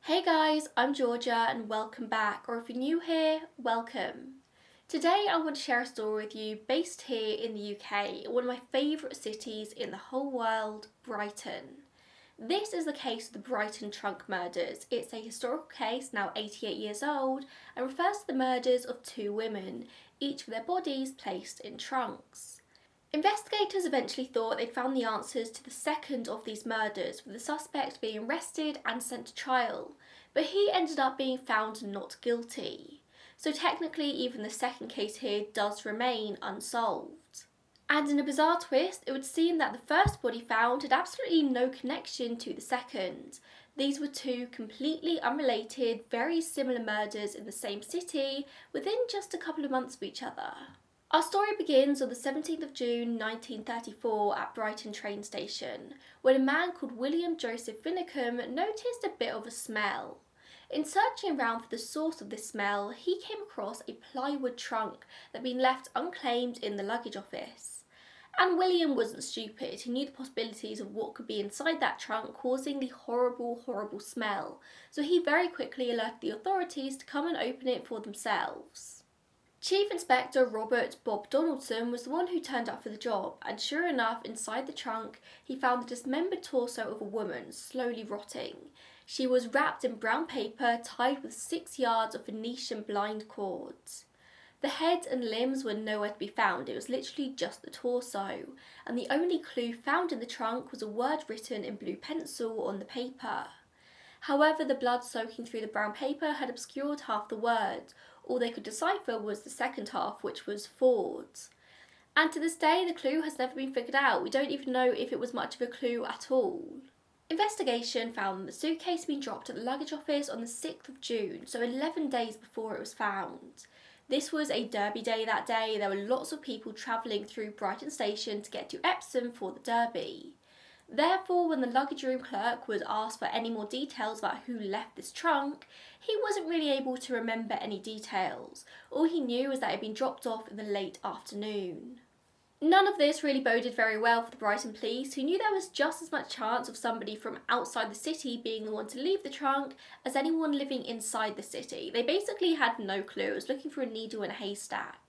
Hey guys, I'm Georgia and welcome back, or if you're new here, welcome. Today I want to share a story with you based here in the UK, one of my favourite cities in the whole world, Brighton. This is the case of the Brighton trunk murders. It's a historical case, now 88 years old, and refers to the murders of two women, each with their bodies placed in trunks. Investigators eventually thought they'd found the answers to the second of these murders, with the suspect being arrested and sent to trial, but he ended up being found not guilty. So technically even the second case here does remain unsolved. And in a bizarre twist, it would seem that the first body found had absolutely no connection to the second. These were two completely unrelated, very similar murders in the same city within just a couple of months of each other. Our story begins on the 17th of June 1934 at Brighton train station, when a man called William Joseph Finicum noticed a bit of a smell. In searching around for the source of this smell, he came across a plywood trunk that had been left unclaimed in the luggage office. And William wasn't stupid. He knew the possibilities of what could be inside that trunk causing the horrible, horrible smell, so he very quickly alerted the authorities to come and open it for themselves. Chief Inspector Robert Bob Donaldson was the one who turned up for the job, and sure enough, inside the trunk, he found the dismembered torso of a woman, slowly rotting. She was wrapped in brown paper, tied with 6 yards of Venetian blind cords. The head and limbs were nowhere to be found, it was literally just the torso, and the only clue found in the trunk was a word written in blue pencil on the paper. However, the blood soaking through the brown paper had obscured half the word. All they could decipher was the second half, which was Ford. And to this day, the clue has never been figured out. We don't even know if it was much of a clue at all. Investigation found that the suitcase had been dropped at the luggage office on the 6th of June, so 11 days before it was found. This was a Derby day that day. There were lots of people travelling through Brighton station to get to Epsom for the Derby. Therefore, when the luggage room clerk was asked for any more details about who left this trunk, he wasn't really able to remember any details. All he knew was that it had been dropped off in the late afternoon. None of this really boded very well for the Brighton police, who knew there was just as much chance of somebody from outside the city being the one to leave the trunk as anyone living inside the city. They basically had no clue. It was looking for a needle in a haystack.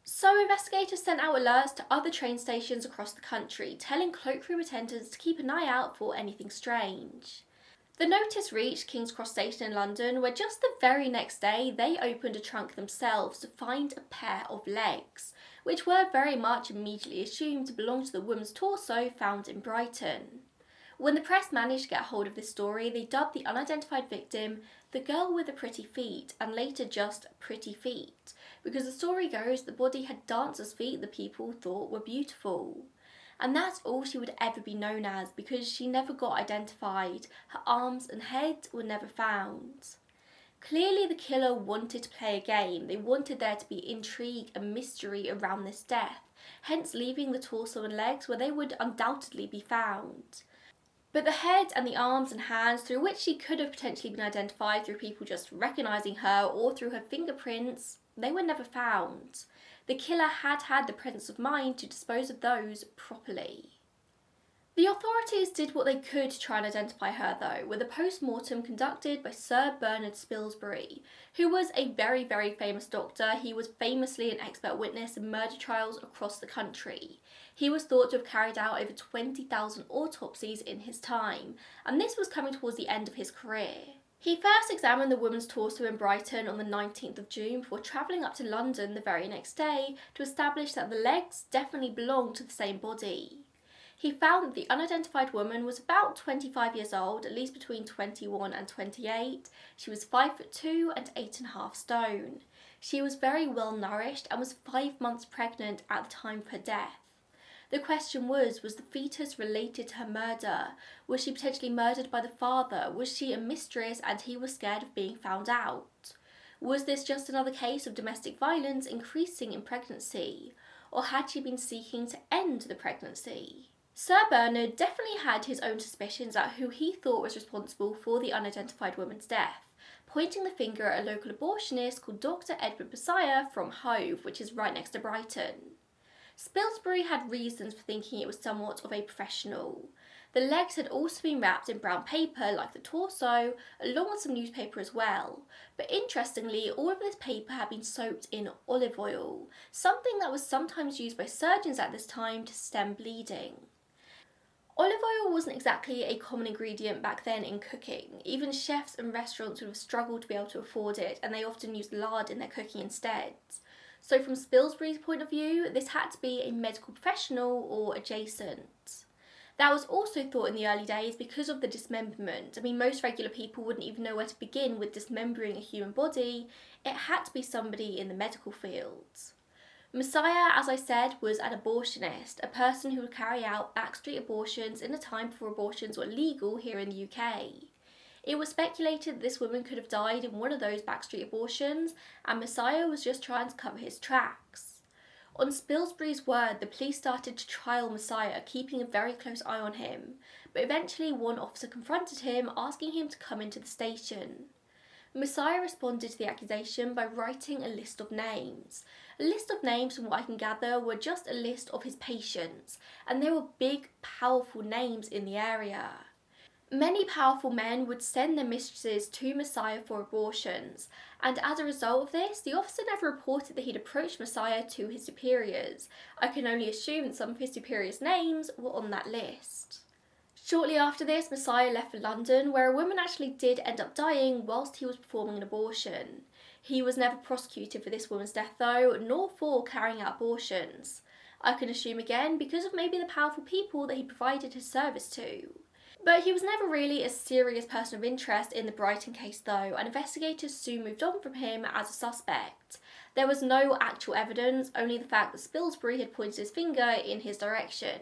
So investigators sent out alerts to other train stations across the country, telling cloakroom attendants to keep an eye out for anything strange. The notice reached King's Cross Station in London, where just the very next day they opened a trunk themselves to find a pair of legs, which were very much immediately assumed to belong to the woman's torso found in Brighton. When the press managed to get hold of this story, they dubbed the unidentified victim the girl with the pretty feet, and later just pretty feet, because the story goes the body had dancer's feet the people thought were beautiful. And that's all she would ever be known as, because she never got identified. Her arms and head were never found. Clearly the killer wanted to play a game. They wanted there to be intrigue and mystery around this death, hence leaving the torso and legs where they would undoubtedly be found. But the head and the arms and hands, through which she could have potentially been identified through people just recognising her or through her fingerprints, they were never found. The killer had had the presence of mind to dispose of those properly. The authorities did what they could to try and identify her though, with a post-mortem conducted by Sir Bernard Spilsbury, who was a very, very famous doctor. He was famously an expert witness in murder trials across the country. He was thought to have carried out over 20,000 autopsies in his time, and this was coming towards the end of his career. He first examined the woman's torso in Brighton on the 19th of June before travelling up to London the very next day to establish that the legs definitely belonged to the same body. He found that the unidentified woman was about 25 years old, at least between 21 and 28. She was 5'2" and 8.5 stone. She was very well nourished and was 5 months pregnant at the time of her death. The question was the fetus related to her murder? Was she potentially murdered by the father? Was she a mistress and he was scared of being found out? Was this just another case of domestic violence increasing in pregnancy? Or had she been seeking to end the pregnancy? Sir Bernard definitely had his own suspicions about who he thought was responsible for the unidentified woman's death, pointing the finger at a local abortionist called Dr. Edward Besiah from Hove, which is right next to Brighton. Spilsbury had reasons for thinking it was somewhat of a professional. The legs had also been wrapped in brown paper like the torso, along with some newspaper as well. But interestingly, all of this paper had been soaked in olive oil, something that was sometimes used by surgeons at this time to stem bleeding. Olive oil wasn't exactly a common ingredient back then in cooking. Even chefs and restaurants would have struggled to be able to afford it, and they often used lard in their cooking instead. So from Spilsbury's point of view, this had to be a medical professional or adjacent. That was also thought in the early days because of the dismemberment. I mean, most regular people wouldn't even know where to begin with dismembering a human body. It had to be somebody in the medical field. Messiah, as I said, was an abortionist, a person who would carry out backstreet abortions in a time before abortions were legal here in the UK. It was speculated that this woman could have died in one of those backstreet abortions, and Messiah was just trying to cover his tracks. On Spilsbury's word, the police started to trial Messiah, keeping a very close eye on him, but eventually one officer confronted him, asking him to come into the station. Messiah responded to the accusation by writing a list of names. A list of names, from what I can gather, were just a list of his patients, and they were big, powerful names in the area. Many powerful men would send their mistresses to Messiah for abortions, and as a result of this, the officer never reported that he'd approached Messiah to his superiors. I can only assume that some of his superiors' names were on that list. Shortly after this, Messiah left for London, where a woman actually did end up dying whilst he was performing an abortion. He was never prosecuted for this woman's death though, nor for carrying out abortions. I can assume again because of maybe the powerful people that he provided his service to. But he was never really a serious person of interest in the Brighton case though, and investigators soon moved on from him as a suspect. There was no actual evidence, only the fact that Spilsbury had pointed his finger in his direction.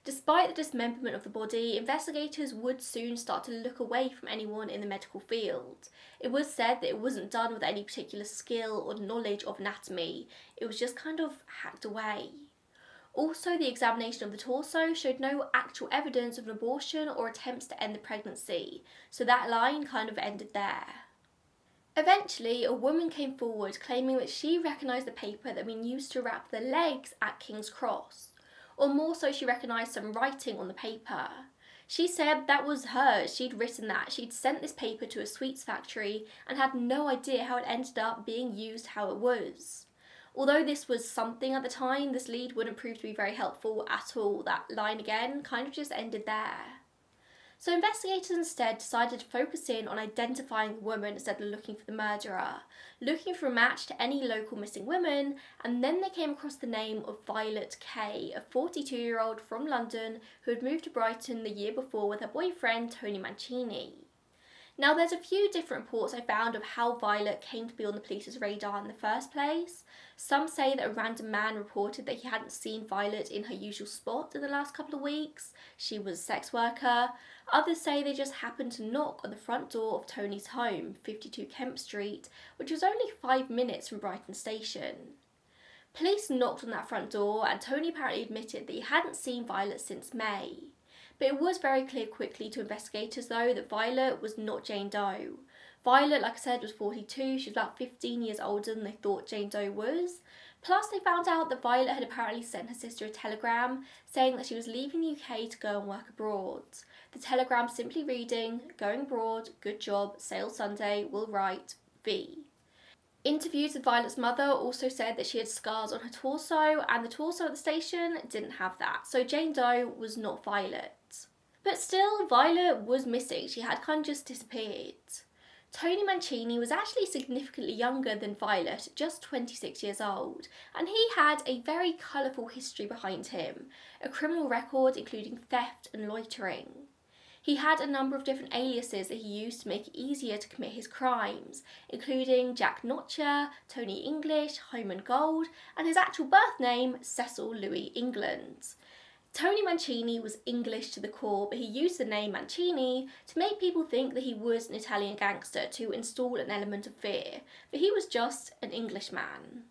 Despite the dismemberment of the body, investigators would soon start to look away from anyone in the medical field. It was said that it wasn't done with any particular skill or knowledge of anatomy, it was just kind of hacked away. Also, the examination of the torso showed no actual evidence of an abortion or attempts to end the pregnancy, so that line kind of ended there. Eventually, a woman came forward claiming that she recognised the paper that had been used to wrap the legs at King's Cross. Or more so, she recognised some writing on the paper. She said that was hers, she'd written that, she'd sent this paper to a sweets factory and had no idea how it ended up being used how it was. Although this was something at the time, this lead wouldn't prove to be very helpful at all. That line again kind of just ended there. So investigators instead decided to focus in on identifying the woman instead of looking for the murderer, looking for a match to any local missing women, and then they came across the name of Violet Kay, a 42-year-old from London who had moved to Brighton the year before with her boyfriend Tony Mancini. Now, there's a few different reports I found of how Violet came to be on the police's radar in the first place. Some say that a random man reported that he hadn't seen Violet in her usual spot in the last couple of weeks. She was a sex worker. Others say they just happened to knock on the front door of Tony's home, 52 Kemp Street, which was only 5 minutes from Brighton Station. Police knocked on that front door, and Tony apparently admitted that he hadn't seen Violet since May. But it was very clear quickly to investigators though that Violet was not Jane Doe. Violet, like I said, was 42, she was about 15 years older than they thought Jane Doe was. Plus they found out that Violet had apparently sent her sister a telegram saying that she was leaving the UK to go and work abroad. The telegram simply reading, "Going abroad, good job, sail Sunday, will write, V." Interviews with Violet's mother also said that she had scars on her torso, and the torso at the station didn't have that, so Jane Doe was not Violet. But still, Violet was missing, she had kind of just disappeared. Tony Mancini was actually significantly younger than Violet, just 26 years old, and he had a very colourful history behind him, a criminal record including theft and loitering. He had a number of different aliases that he used to make it easier to commit his crimes, including Jack Notcher, Tony English, Hyman Gold, and his actual birth name, Cecil Louis England. Tony Mancini was English to the core, but he used the name Mancini to make people think that he was an Italian gangster to install an element of fear, but he was just an Englishman.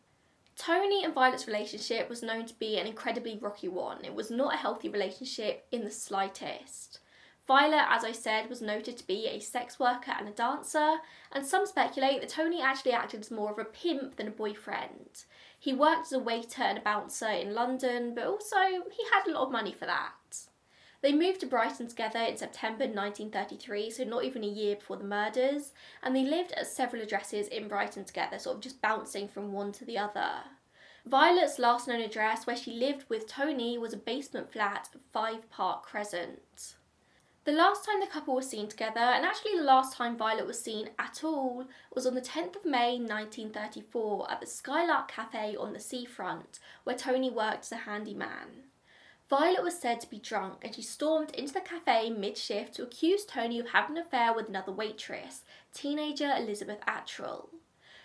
Tony and Violet's relationship was known to be an incredibly rocky one. It was not a healthy relationship in the slightest. Violet, as I said, was noted to be a sex worker and a dancer, and some speculate that Tony actually acted as more of a pimp than a boyfriend. He worked as a waiter and a bouncer in London, but also he had a lot of money for that. They moved to Brighton together in September 1933, so not even a year before the murders, and they lived at several addresses in Brighton together, sort of just bouncing from one to the other. Violet's last known address where she lived with Tony was a basement flat at 5 Park Crescent. The last time the couple was seen together, and actually the last time Violet was seen at all, was on the 10th of May 1934 at the Skylark Cafe on the seafront, where Tony worked as a handyman. Violet was said to be drunk and she stormed into the cafe mid-shift to accuse Tony of having an affair with another waitress, teenager Elizabeth Attrell.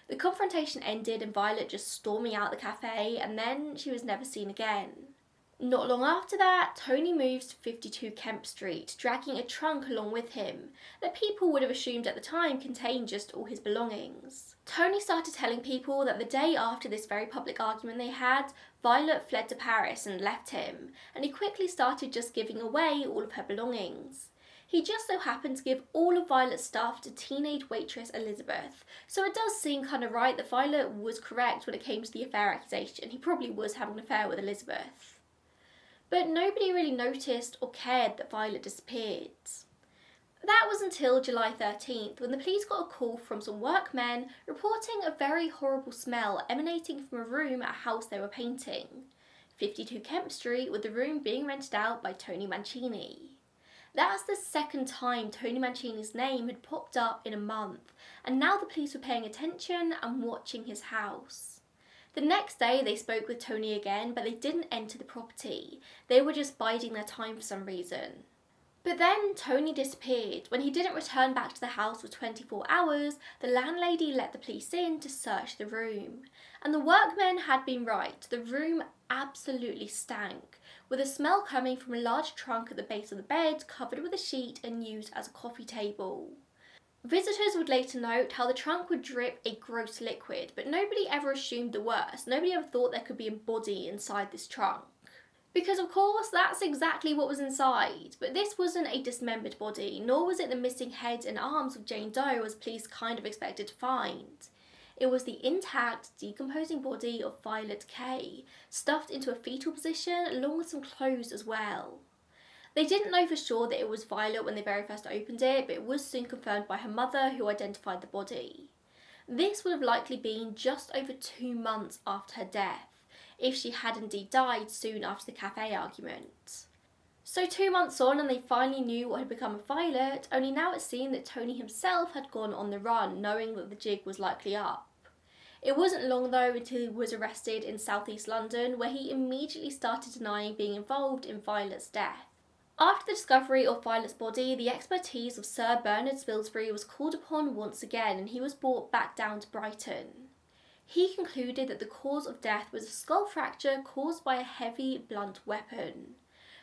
The confrontation ended in Violet just storming out the cafe, and then she was never seen again. Not long after that, Tony moves to 52 Kemp Street, dragging a trunk along with him that people would have assumed at the time contained just all his belongings. Tony started telling people that the day after this very public argument they had, Violet fled to Paris and left him, and he quickly started just giving away all of her belongings. He just so happened to give all of Violet's stuff to teenage waitress Elizabeth, so it does seem kind of right that Violet was correct when it came to the affair accusation. He probably was having an affair with Elizabeth. But nobody really noticed or cared that Violet disappeared. That was until July 13th, when the police got a call from some workmen reporting a very horrible smell emanating from a room at a house they were painting. 52 Kemp Street, with the room being rented out by Tony Mancini. That's the second time Tony Mancini's name had popped up in a month, and now the police were paying attention and watching his house. The next day they spoke with Tony again, but they didn't enter the property. They were just biding their time for some reason. But then Tony disappeared. When he didn't return back to the house for 24 hours, the landlady let the police in to search the room. And the workmen had been right. The room absolutely stank, with a smell coming from a large trunk at the base of the bed covered with a sheet and used as a coffee table. Visitors would later note how the trunk would drip a gross liquid, but nobody ever assumed the worst. Nobody ever thought there could be a body inside this trunk. Because of course that's exactly what was inside, but this wasn't a dismembered body, nor was it the missing head and arms of Jane Doe as police kind of expected to find. It was the intact, decomposing body of Violet Kay, stuffed into a fetal position along with some clothes as well. They didn't know for sure that it was Violet when they very first opened it, but it was soon confirmed by her mother, who identified the body. This would have likely been just over 2 months after her death, if she had indeed died soon after the cafe argument. So 2 months on and they finally knew what had become of Violet, only now it seemed that Tony himself had gone on the run, knowing that the jig was likely up. It wasn't long though until he was arrested in southeast London, where he immediately started denying being involved in Violet's death. After the discovery of Violet's body, the expertise of Sir Bernard Spilsbury was called upon once again, and he was brought back down to Brighton. He concluded that the cause of death was a skull fracture caused by a heavy, blunt weapon.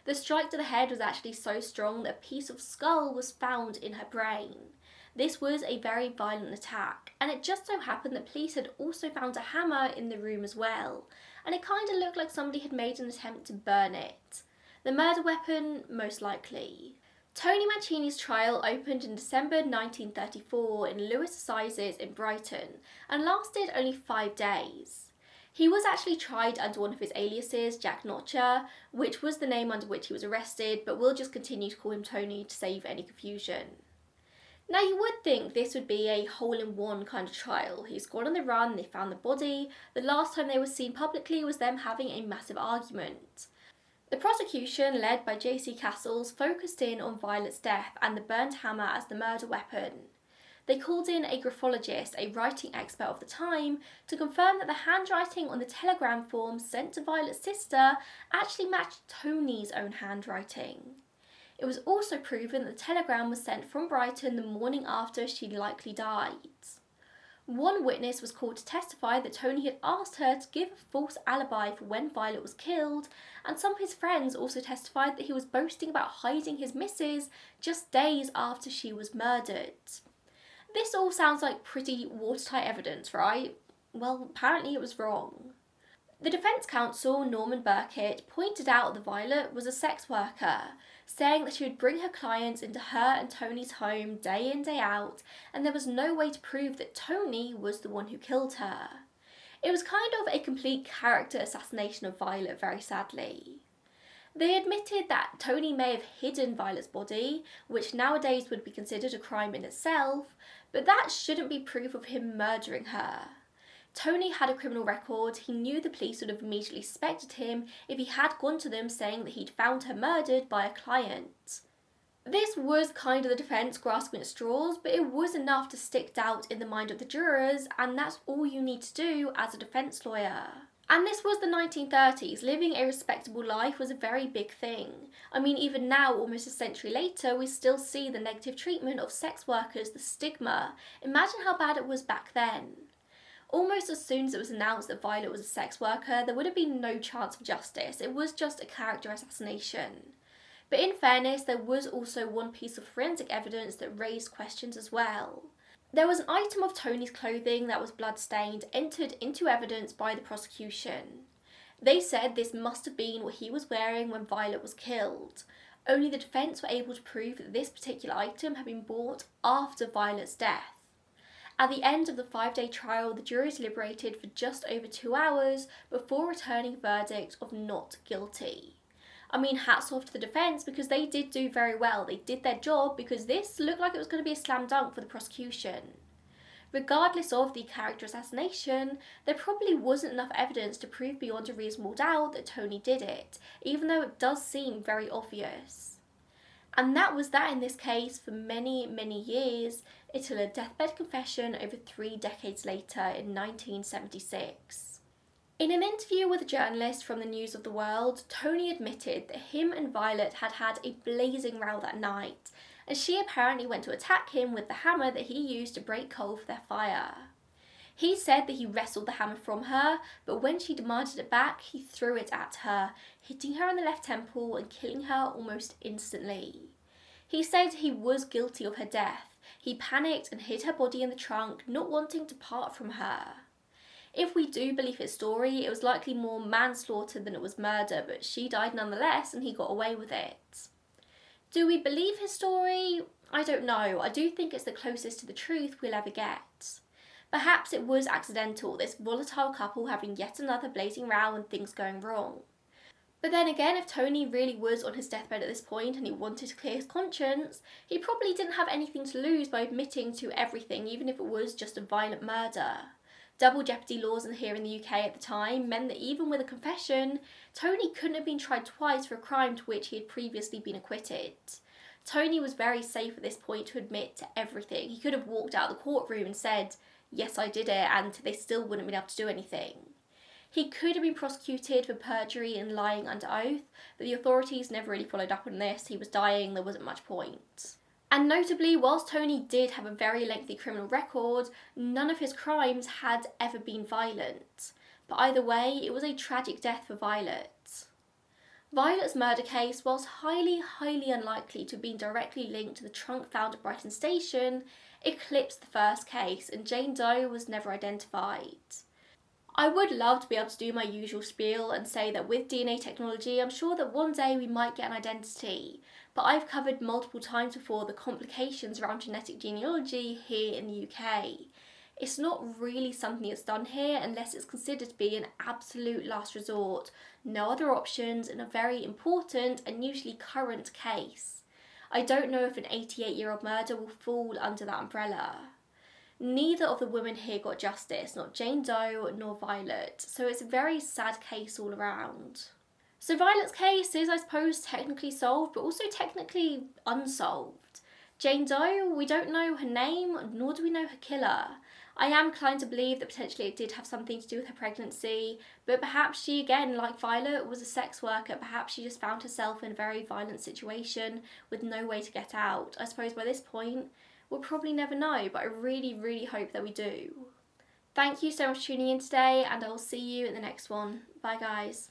The strike to the head was actually so strong that a piece of skull was found in her brain. This was a very violent attack, and it just so happened that police had also found a hammer in the room as well, and it kind of looked like somebody had made an attempt to burn it. The murder weapon, most likely. Tony Mancini's trial opened in December 1934 in Lewis Assizes in Brighton and lasted only 5 days. He was actually tried under one of his aliases, Jack Notcher, which was the name under which he was arrested, but we'll just continue to call him Tony to save any confusion. Now you would think this would be a hole-in-one kind of trial. He's gone on the run, they found the body, the last time they were seen publicly was them having a massive argument. The prosecution, led by J.C. Castles, focused in on Violet's death and the burnt hammer as the murder weapon. They called in a graphologist, a writing expert of the time, to confirm that the handwriting on the telegram form sent to Violet's sister actually matched Tony's own handwriting. It was also proven that the telegram was sent from Brighton the morning after she likely died. One witness was called to testify that Tony had asked her to give a false alibi for when Violet was killed, and some of his friends also testified that he was boasting about hiding his missus just days after she was murdered. This all sounds like pretty watertight evidence, right? Well, apparently it was wrong. The defence counsel, Norman Burkitt, pointed out that Violet was a sex worker, saying that she would bring her clients into her and Tony's home day in, day out, and there was no way to prove that Tony was the one who killed her. It was kind of a complete character assassination of Violet, very sadly. They admitted that Tony may have hidden Violet's body, which nowadays would be considered a crime in itself, but that shouldn't be proof of him murdering her. Tony had a criminal record. He knew the police would have immediately suspected him if he had gone to them saying that he'd found her murdered by a client. This was kind of the defence grasping at straws, but it was enough to stick doubt in the mind of the jurors, and that's all you need to do as a defence lawyer. And this was the 1930s. Living a respectable life was a very big thing. I mean, even now, almost a century later, we still see the negative treatment of sex workers, the stigma. Imagine how bad it was back then. Almost as soon as it was announced that Violet was a sex worker, there would have been no chance of justice. It was just a character assassination. But in fairness, there was also one piece of forensic evidence that raised questions as well. There was an item of Tony's clothing that was blood-stained entered into evidence by the prosecution. They said this must have been what he was wearing when Violet was killed. Only the defence were able to prove that this particular item had been bought after Violet's death. At the end of the 5-day trial, the jury deliberated for just over 2 hours before returning a verdict of not guilty. I mean, hats off to the defence because they did do very well. They did their job because this looked like it was going to be a slam dunk for the prosecution. Regardless of the character assassination, there probably wasn't enough evidence to prove beyond a reasonable doubt that Tony did it, even though it does seem very obvious. And that was that in this case for many, many years, until a deathbed confession over 3 decades later in 1976. In an interview with a journalist from the News of the World, Tony admitted that him and Violet had had a blazing row that night, and she apparently went to attack him with the hammer that he used to break coal for their fire. He said that he wrestled the hammer from her, but when she demanded it back, he threw it at her, hitting her in the left temple and killing her almost instantly. He said he was guilty of her death. He panicked and hid her body in the trunk, not wanting to part from her. If we do believe his story, it was likely more manslaughter than it was murder, but she died nonetheless and he got away with it. Do we believe his story? I don't know. I do think it's the closest to the truth we'll ever get. Perhaps it was accidental, this volatile couple having yet another blazing row and things going wrong. But then again, if Tony really was on his deathbed at this point and he wanted to clear his conscience, he probably didn't have anything to lose by admitting to everything, even if it was just a violent murder. Double jeopardy laws here in the UK at the time meant that even with a confession, Tony couldn't have been tried twice for a crime to which he had previously been acquitted. Tony was very safe at this point to admit to everything. He could have walked out of the courtroom and said, "Yes, I did it," and they still wouldn't have been able to do anything. He could have been prosecuted for perjury and lying under oath, but the authorities never really followed up on this. He was dying, there wasn't much point. And notably, whilst Tony did have a very lengthy criminal record, none of his crimes had ever been violent. But either way, it was a tragic death for Violet. Violet's murder case, whilst highly unlikely to have been directly linked to the trunk found at Brighton Station, eclipsed the first case and Jane Doe was never identified. I would love to be able to do my usual spiel and say that with DNA technology, I'm sure that one day we might get an identity, but I've covered multiple times before the complications around genetic genealogy here in the UK. It's not really something that's done here unless it's considered to be an absolute last resort, no other options in a very important and usually current case. I don't know if an 88-year-old murder will fall under that umbrella. Neither of the women here got justice, not Jane Doe nor Violet, so it's a very sad case all around. So Violet's case is, I suppose, technically solved, but also technically unsolved. Jane Doe, we don't know her name, nor do we know her killer. I am inclined to believe that potentially it did have something to do with her pregnancy, but perhaps she, again, like Violet, was a sex worker. Perhaps she just found herself in a very violent situation with no way to get out. I suppose by this point, we'll probably never know, but I really hope that we do. Thank you so much for tuning in today, and I will see you in the next one. Bye guys.